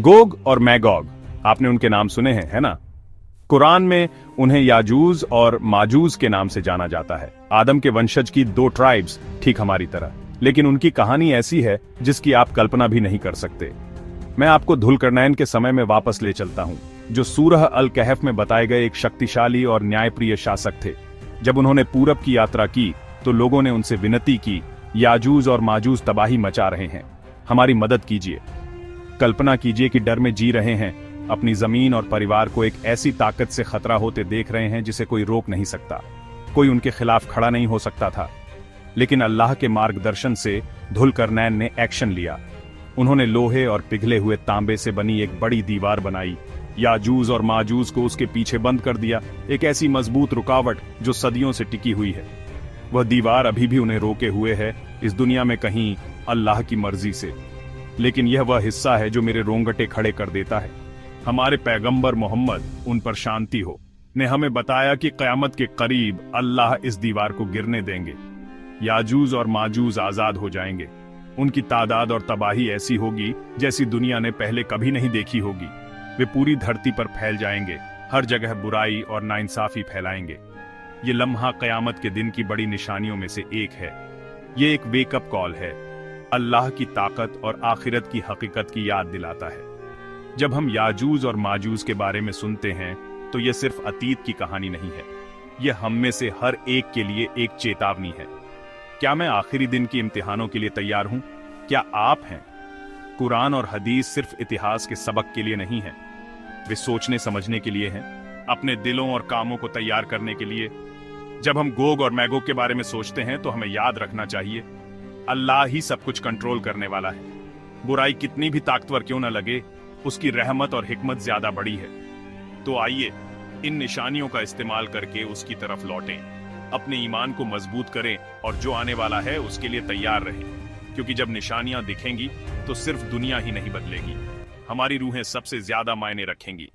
Gog और मैगोग, आपने उनके नाम सुने हैं, है ना? कुरान में उन्हें याजूज और माजूज के नाम से जाना जाता है। आदम के वंशज की दो ट्राइब्स, ठीक हमारी तरह, लेकिन उनकी कहानी ऐसी है जिसकी आप कल्पना भी नहीं कर सकते। मैं आपको धुलकरनैन के समय में वापस ले चलता हूं, जो सूरह अल कहफ में बताए गए एक शक्तिशाली और न्यायप्रिय शासक थे। जब उन्होंने पूरब की यात्रा की तो लोगों ने उनसे विनती की, याजूज और माजूज तबाही मचा रहे हैं, हमारी मदद कीजिए। कल्पना कीजिए कि डर में जी रहे हैं, अपनी जमीन और परिवार को एक ऐसी ताकत से खतरा होते देख रहे हैं जिसे कोई रोक नहीं सकता, कोई उनके खिलाफ खड़ा नहीं हो सकता था। लेकिन अल्लाह के मार्गदर्शन से धुलकरनैन ने एक्शन लिया। उन्होंने लोहे और पिघले हुए तांबे से बनी एक बड़ी दीवार बनाई, याजूज और माजूज को उसके पीछे बंद कर दिया, एक ऐसी मजबूत रुकावट जो सदियों से टिकी हुई है। वह दीवार अभी भी उन्हें रोके हुए है, इस दुनिया में कहीं अल्लाह की मर्जी से। लेकिन यह वह हिस्सा है जो मेरे रोंगटे खड़े कर देता है। हमारे पैगंबर मोहम्मद, उन पर शांति हो, ने हमें बताया कि क़यामत के करीब अल्लाह इस दीवार को गिरने देंगे। याजूज और माजूज आजाद हो जाएंगे। उनकी तादाद और तबाही ऐसी होगी जैसी दुनिया ने पहले कभी नहीं देखी होगी। वे पूरी धरती पर फैल जाएंगे, हर जगह बुराई और नाइंसाफी फैलाएंगे। ये लम्हा क़यामत के दिन की बड़ी निशानियों में से एक है। ये एक वेकअप कॉल है, अल्लाह की ताकत और आखिरत की हकीकत की याद दिलाता है। जब हम याजूज और माजूज के बारे में सुनते हैं तो यह सिर्फ अतीत की कहानी नहीं है, यह हम में से हर एक के लिए एक चेतावनी है। क्या मैं आखिरी दिन के इम्तिहानों के लिए तैयार हूं? क्या आप हैं? कुरान और हदीस सिर्फ इतिहास के सबक के लिए नहीं है, वे सोचने समझने के लिए हैं, अपने दिलों और कामों को तैयार करने के लिए। जब हम गोग और मैगोग के बारे में सोचते हैं तो हमें याद रखना चाहिए, अल्लाह ही सब कुछ कंट्रोल करने वाला है। बुराई कितनी भी ताकतवर क्यों न लगे, उसकी रहमत और हिकमत ज्यादा बड़ी है। तो आइए इन निशानियों का इस्तेमाल करके उसकी तरफ लौटें, अपने ईमान को मजबूत करें और जो आने वाला है उसके लिए तैयार रहें। क्योंकि जब निशानियां दिखेंगी तो सिर्फ दुनिया ही नहीं बदलेगी, हमारी रूहें सबसे ज्यादा मायने रखेंगी।